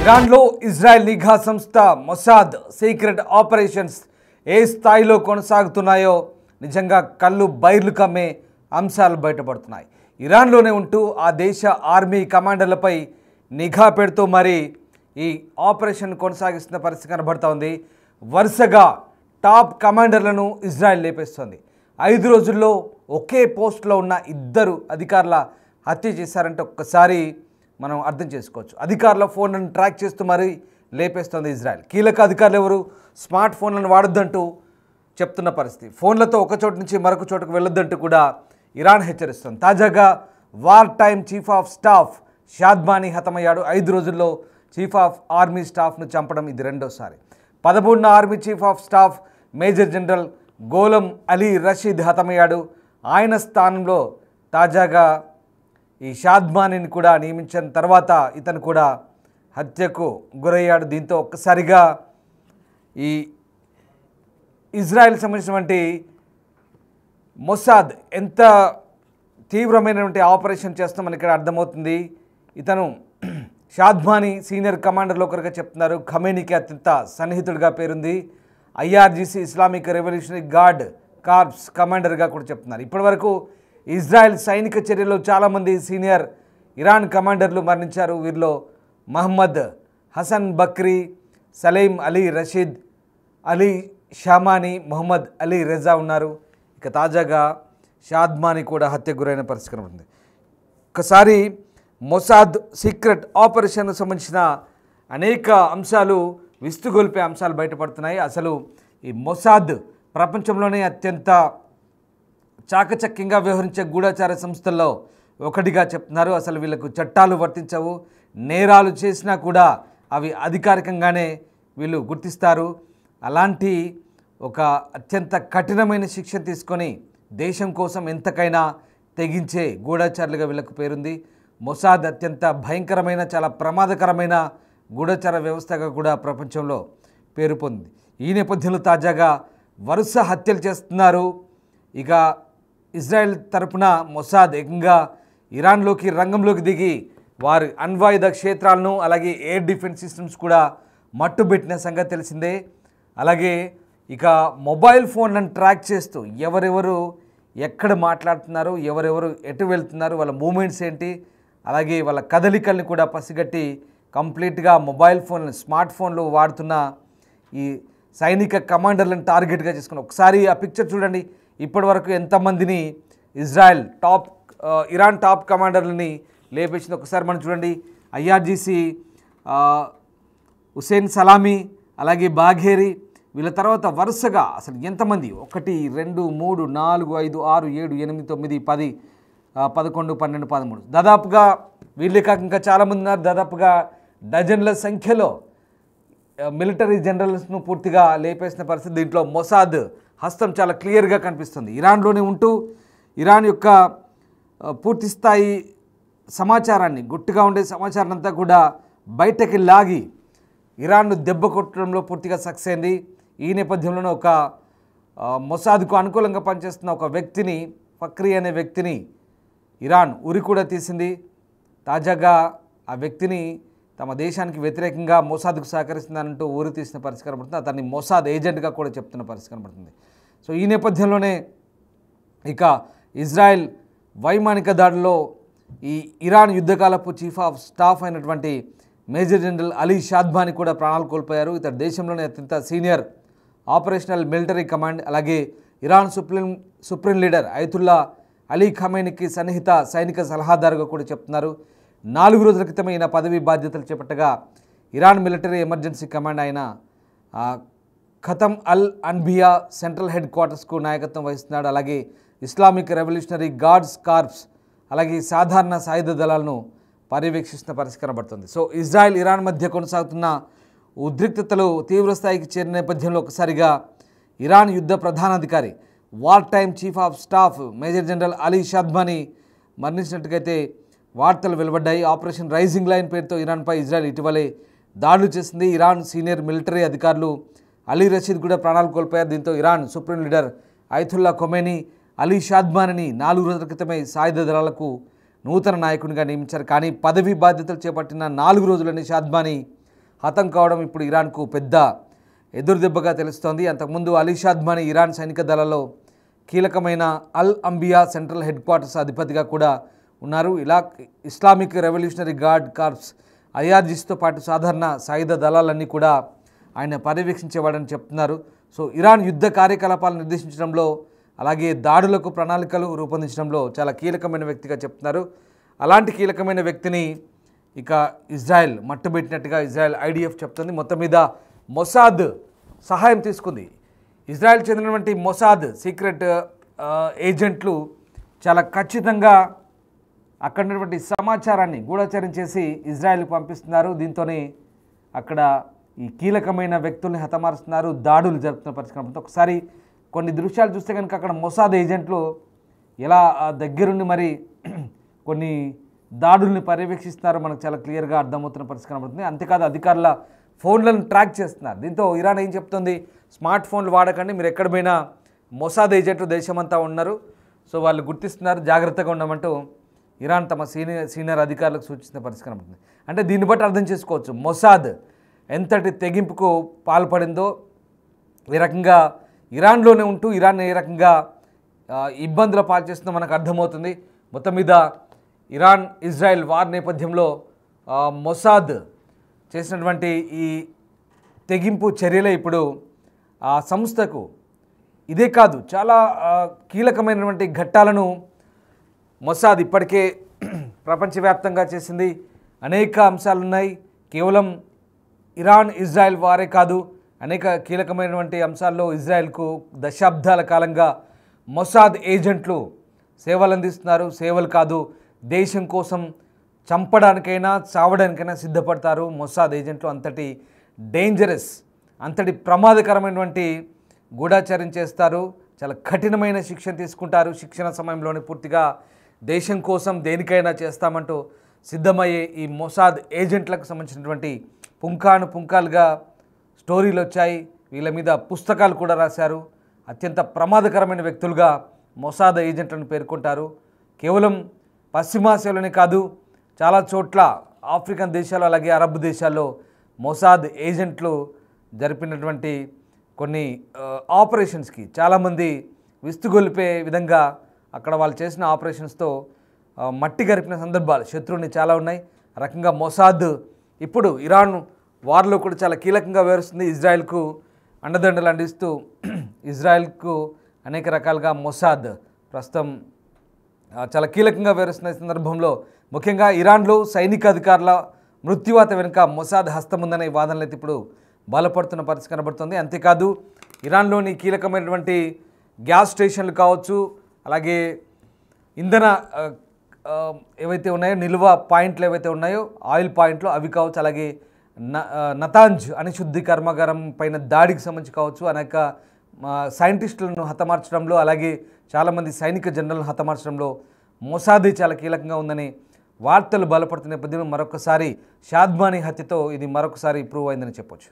ఇరాన్లో ఇజ్రాయెల్ నిఘా సంస్థ మొసాద్ సీక్రెట్ ఆపరేషన్స్ ఏ స్థాయిలో కొనసాగుతున్నాయో నిజంగా కళ్ళు బైర్లు కమ్మే అంశాలు బయటపడుతున్నాయి. ఇరాన్లోనే ఉంటూ ఆ దేశ ఆర్మీ కమాండర్లపై నిఘా పెడుతూ మరి ఈ ఆపరేషన్ కొనసాగిస్తున్న పరిస్థితి కనబడుతోంది. వరుసగా టాప్ కమాండర్లను ఇజ్రాయెల్ లేపేస్తోంది. 5 రోజుల్లో ఒకే పోస్టులో ఉన్న 2 అధికారుల హత్య చేశారంటే ఒక్కసారి మనం అర్థం చేసుకోవచ్చు. అధికారుల ఫోన్లను ట్రాక్ చేస్తూ మరీ లేపేస్తోంది ఇజ్రాయెల్. కీలక అధికారులు ఎవరు స్మార్ట్ ఫోన్లను వాడొద్దంటూ చెప్తున్న పరిస్థితి. ఫోన్లతో ఒక చోటు నుంచి మరొక చోటుకు వెళ్ళొద్దంటూ కూడా ఇరాన్ హెచ్చరిస్తుంది. తాజాగా war time chief of staff Shadmani హతమయ్యాడు. 5 రోజుల్లో చీఫ్ ఆఫ్ ఆర్మీ స్టాఫ్ను చంపడం ఇది రెండోసారి. 13వ army chief of staff major general Gholam Ali Rashid హతమయ్యాడు. ఆయన స్థానంలో తాజాగా ఈ షాద్మానీని కూడా నియమించిన తర్వాత ఇతను కూడా హత్యకు గురయ్యాడు. దీంతో ఒక్కసారిగా ఈ ఇజ్రాయెల్ సంబంధించినటువంటి మొసాద్ ఎంత తీవ్రమైనటువంటి ఆపరేషన్ చేస్తామని ఇక్కడ అర్థమవుతుంది. ఇతను షాద్మానీ సీనియర్ కమాండర్లో ఒకరుగా చెప్తున్నారు. ఖమేనీకి అత్యంత సన్నిహితుడిగా పేరుంది. IRGC Islamic revolutionary guard corps కమాండర్గా కూడా చెప్తున్నారు. ఇప్పటివరకు ఇజ్రాయెల్ సైనిక చర్యలో చాలామంది సీనియర్ ఇరాన్ కమాండర్లు మరణించారు. వీరిలో మహమ్మద్ హసన్ బక్రీ, సలీం అలీ రషీద్, అలీ షామానీ, మొహమ్మద్ అలీ రెజా ఉన్నారు. ఇక తాజాగా షాద్మానీ కూడా హత్యకు గురైన పరిస్థితి కనబడుతుంది. ఒకసారి మొసాద్ సీక్రెట్ ఆపరేషన్కు సంబంధించిన అనేక అంశాలు విస్తుగొల్పే అంశాలు బయటపడుతున్నాయి. అసలు ఈ మొసాద్ ప్రపంచంలోనే అత్యంత చాకచక్యంగా వ్యవహరించే గూఢచార సంస్థల్లో ఒకటిగా చెప్తున్నారు. అసలు వీళ్ళకు చట్టాలు వర్తించవు. నేరాలు చేసినా కూడా అవి అధికారికంగానే వీళ్ళు గుర్తిస్తారు. అలాంటి ఒక అత్యంత కఠినమైన శిక్ష తీసుకొని దేశం కోసం ఎంతకైనా తెగించే గూఢచారులుగా వీళ్ళకు పేరుంది. మొసాద్ అత్యంత భయంకరమైన చాలా ప్రమాదకరమైన గూఢచార వ్యవస్థగా కూడా ప్రపంచంలో పేరు పొందింది. ఈ నేపథ్యంలో తాజాగా వరుస హత్యలు చేస్తున్నారు. ఇక ఇజ్రాయెల్ తరపున మొసాద్ ఏకంగా ఇరాన్లోకి రంగంలోకి దిగి వారి అణ్వాయుధ క్షేత్రాలను అలాగే ఎయిర్ డిఫెన్స్ సిస్టమ్స్ కూడా మట్టుబెట్టిన సంగతి తెలిసిందే. అలాగే ఇక మొబైల్ ఫోన్లను ట్రాక్ చేస్తూ ఎవరెవరు ఎక్కడ మాట్లాడుతున్నారు, ఎవరెవరు ఎటు వెళ్తున్నారు, వాళ్ళ మూమెంట్స్ ఏంటి, అలాగే వాళ్ళ కదలికల్ని కూడా పసిగట్టి కంప్లీట్గా మొబైల్ ఫోన్లు స్మార్ట్ ఫోన్లు వాడుతున్న ఈ సైనిక కమాండర్లను టార్గెట్గా చేసుకుని ఒకసారి ఆ పిక్చర్ చూడండి. ఇప్పటి వరకు ఎంతమందిని ఇరాన్ టాప్ కమాండర్లని లేపేసింది ఒకసారి మనం చూడండి. ఐఆర్జీసీ హుసేన్ సలామీ, అలాగే బాఘేరి, వీళ్ళ తర్వాత వరుసగా అసలు ఎంతమంది 1 2 3 4 5 6 7 8 9 10 11 12 13 దాదాపుగా వీళ్ళే కాక ఇంకా చాలామంది ఉన్నారు. దాదాపుగా డజన్ల సంఖ్యలో మిలిటరీ జనరల్స్ను పూర్తిగా లేపేసిన పరిస్థితి. దీంట్లో మొసాద్ హస్తం చాలా క్లియర్గా కనిపిస్తుంది. ఇరాన్లోనే ఉంటూ ఇరాన్ యొక్క పూర్తి స్థాయి సమాచారాన్ని గుట్టుగా ఉండే సమాచారం అంతా కూడా బయటకి లాగి ఇరాన్ను దెబ్బ కొట్టడంలో పూర్తిగా సక్సెస్ అయింది. ఈ నేపథ్యంలోనే ఒక మొసాద్కు అనుకూలంగా పనిచేస్తున్న ఒక వ్యక్తిని, ఫక్రీ అనే వ్యక్తిని ఇరాన్ ఉరి కూడా తీసింది. తాజాగా ఆ వ్యక్తిని తమ దేశానికి వ్యతిరేకంగా మొసాద్కు సహకరిస్తుందంటూ ఊరి తీసిన పరిస్థితి కనబడుతుంది. అతన్ని మొసాద్ ఏజెంట్గా కూడా చెప్తున్న పరిస్థితి కనబడుతుంది. సో ఈ నేపథ్యంలోనే ఇక ఇజ్రాయెల్ వైమానిక దాడిలో ఈ ఇరాన్ యుద్ధకాలపు చీఫ్ ఆఫ్ స్టాఫ్ అయినటువంటి మేజర్ జనరల్ అలీ షాద్మానీ కూడా ప్రాణాలు కోల్పోయారు. ఇతడు దేశంలోనే అత్యంత సీనియర్ ఆపరేషనల్ మిలిటరీ కమాండ్, అలాగే Iran supreme leader Ayatollah Ali ఖమేనీకి సన్నిహిత సైనిక సలహాదారుగా కూడా చెప్తున్నారు. 4 రోజుల క్రితం ఈయన పదవి బాధ్యతలు చేపట్టగా ఇరాన్ మిలిటరీ ఎమర్జెన్సీ కమాండ్ ఆయన ఖతం అల్ అన్బియా సెంట్రల్ హెడ్ క్వార్టర్స్కు నాయకత్వం వహిస్తున్నాడు. అలాగే ఇస్లామిక్ రెవల్యూషనరీ గార్డ్స్ కార్ప్స్, అలాగే సాధారణ సాయుధ దళాలను పర్యవేక్షిస్తున్న పరిస్థితి కనబడుతుంది. సో ఇజ్రాయెల్ ఇరాన్ మధ్య కొనసాగుతున్న ఉద్రిక్తతలు తీవ్రస్థాయికి చేరిన నేపథ్యంలో ఒకసారిగా ఇరాన్ యుద్ధ ప్రధానాధికారి war time chief of staff major general Ali Shadmani మరణించినట్టుగైతే వార్తలు వెలువడ్డాయి. ఆపరేషన్ రైజింగ్ లైన్ పేరుతో ఇరాన్పై ఇజ్రాయెల్ ఇటీవలే దాడులు చేసింది. ఇరాన్ సీనియర్ మిలిటరీ అధికారులు అలీ రషీద్ కూడా ప్రాణాలు కోల్పోయారు. దీంతో Iran supreme leader Ayatollah Khomeini Ali షాద్మానీని 4 రోజుల క్రితమే సాయుధ దళాలకు నూతన నాయకునిగా నియమించారు. కానీ పదవి బాధ్యతలు చేపట్టిన 4 రోజులని షాద్మానీ హతం కావడం ఇప్పుడు ఇరాన్కు పెద్ద ఎదురుదెబ్బగా తెలుస్తోంది. అంతకుముందు అలీ షాద్మానీ ఇరాన్ సైనిక దళాల్లో కీలకమైన అల్ అంబియా సెంట్రల్ హెడ్ క్వార్టర్స్ అధిపతిగా కూడా ఉన్నారు. ఇస్లామిక్ రెవల్యూషనరీ గార్డ్ కార్ప్స్ ఐఆర్జీస్తో పాటు సాధారణ సాయుధ దళాలన్నీ కూడా ఆయన పర్యవేక్షించేవాడని చెప్తున్నారు. సో ఇరాన్ యుద్ధ కార్యకలాపాలను నిర్దేశించడంలో అలాగే దాడులకు ప్రణాళికలు రూపొందించడంలో చాలా కీలకమైన వ్యక్తిగా చెప్తున్నారు. అలాంటి కీలకమైన వ్యక్తిని ఇక ఇజ్రాయెల్ మట్టుబెట్టినట్టుగా ఇజ్రాయెల్ ఐడిఎఫ్ చెప్తుంది. మొత్తం మీద మొసాద్ సహాయం తీసుకుంది. ఇజ్రాయెల్ చెందినటువంటి మొసాద్ సీక్రెట్ ఏజెంట్లు చాలా ఖచ్చితంగా అక్కడ ఉన్నటువంటి సమాచారాన్ని గూఢచర్యం చేసి ఇజ్రాయెల్కి పంపిస్తున్నారు. దీంతోనే అక్కడ ఈ కీలకమైన వ్యక్తుల్ని హతమారుస్తున్నారు, దాడులు జరుపుతున్న పరిస్థితి. ఒకసారి కొన్ని దృశ్యాలు చూస్తే కనుక అక్కడ మొసాద్ ఏజెంట్లు ఎలా దగ్గరుండి మరి కొన్ని దాడుల్ని పర్యవేక్షిస్తున్నారో మనకు చాలా క్లియర్గా అర్థమవుతున్న పరిస్థితి కనబడుతుంది. అంతేకాదు అధికారుల ఫోన్లను ట్రాక్ చేస్తున్నారు. దీంతో ఇరాన్ ఏం చెప్తుంది, స్మార్ట్ ఫోన్లు వాడకండి, మీరు ఎక్కడ పోయినా మొసాద్ ఏజెంట్లు దేశమంతా ఉన్నారు, సో వాళ్ళు గుర్తిస్తున్నారు, జాగ్రత్తగా ఉండమంటూ ఇరాన్ తమ సీనియర్ అధికారులకు సూచించిన పరిస్థితి కనబడుతుంది. అంటే దీన్ని బట్టి అర్థం చేసుకోవచ్చు మొసాద్ ఎంతటి తెగింపుకు పాల్పడిందో. ఈ రకంగా ఇరాన్లోనే ఉంటూ ఇరాన్ ఏ రకంగా ఇబ్బందుల పాల్చేస్తుందో మనకు అర్థమవుతుంది. మొత్తం మీద ఇరాన్ ఇజ్రాయెల్ వార్ నేపథ్యంలో మొసాద్ చేసినటువంటి ఈ తెగింపు చర్యలే ఇప్పుడు ఆ సంస్థకు ఇదే కాదు చాలా కీలకమైనటువంటి ఘట్టాలను మొసాద్ ఇప్పటికే ప్రపంచవ్యాప్తంగా చేసింది. అనేక అంశాలు ఉన్నాయి. కేవలం ఇరాన్ ఇజ్రాయెల్ వారే కాదు, అనేక కీలకమైనటువంటి అంశాల్లో ఇజ్రాయెల్కు దశాబ్దాల కాలంగా మొసాద్ ఏజెంట్లు సేవలు అందిస్తున్నారు. సేవలు కాదు, దేశం కోసం చంపడానికైనా చావడానికైనా సిద్ధపడతారు మొసాద్ ఏజెంట్లు. అంతటి డేంజరస్, అంతటి ప్రమాదకరమైనటువంటి గూఢాచార్యం చేస్తారు. చాలా కఠినమైన శిక్షణ తీసుకుంటారు. శిక్షణ సమయంలోనే పూర్తిగా దేశం కోసం దేనికైనా చేస్తామంటూ సిద్ధమయ్యే ఈ మొసాద్ ఏజెంట్లకు సంబంధించినటువంటి పుంఖాలుగా స్టోరీలు వచ్చాయి. వీళ్ళ మీద పుస్తకాలు కూడా రాశారు. అత్యంత ప్రమాదకరమైన వ్యక్తులుగా మొసాద్ ఏజెంట్లను పేర్కొంటారు. కేవలం పశ్చిమాసియాలోనే కాదు, చాలా చోట్ల ఆఫ్రికన్ దేశాలు అలాగే అరబ్ దేశాల్లో మొసాద్ ఏజెంట్లు జరిపినటువంటి కొన్ని ఆపరేషన్స్కి చాలామంది విస్తుగొలిపే విధంగా అక్కడ వాళ్ళు చేసిన ఆపరేషన్స్తో మట్టి గరిపిన సందర్భాలు శత్రువుని చాలా ఉన్నాయి. ఆ రకంగా మొసాద్ ఇప్పుడు ఇరాన్ వార్లో కూడా చాలా కీలకంగా వ్యవహరిస్తుంది. ఇజ్రాయెల్కు అండదండలు అందిస్తూ ఇజ్రాయెల్కు అనేక రకాలుగా మొసాద్ ప్రస్తుతం చాలా కీలకంగా వ్యవహరిస్తున్న సందర్భంలో ముఖ్యంగా ఇరాన్లో సైనిక అధికారుల మృత్యువాత వెనుక మొసాద్ హస్తం ఉందనే వాదనలు అయితే ఇప్పుడు బలపడుతున్న పరిస్థితి కనబడుతుంది. అంతేకాదు ఇరాన్లోని కీలకమైనటువంటి గ్యాస్ స్టేషన్లు కావచ్చు, అలాగే ఇంధన ఏవైతే ఉన్నాయో నిల్వ పాయింట్లు ఏవైతే ఉన్నాయో ఆయిల్ పాయింట్లు అవి కావచ్చు, అలాగే నతాంజ్ అణుశుద్ధి కర్మాగారం పైన దాడికి సంబంధించి కావచ్చు, అనేక సైంటిస్టులను హతమార్చడంలో అలాగే చాలామంది సైనిక జనరల్ను హతమార్చడంలో మొసాద్ చాలా కీలకంగా ఉందని వార్తలు బలపడుతున్న నేపథ్యంలో మరొకసారి షాద్మానీ హత్యతో ఇది మరొకసారి ప్రూవ్ అయిందని చెప్పొచ్చు.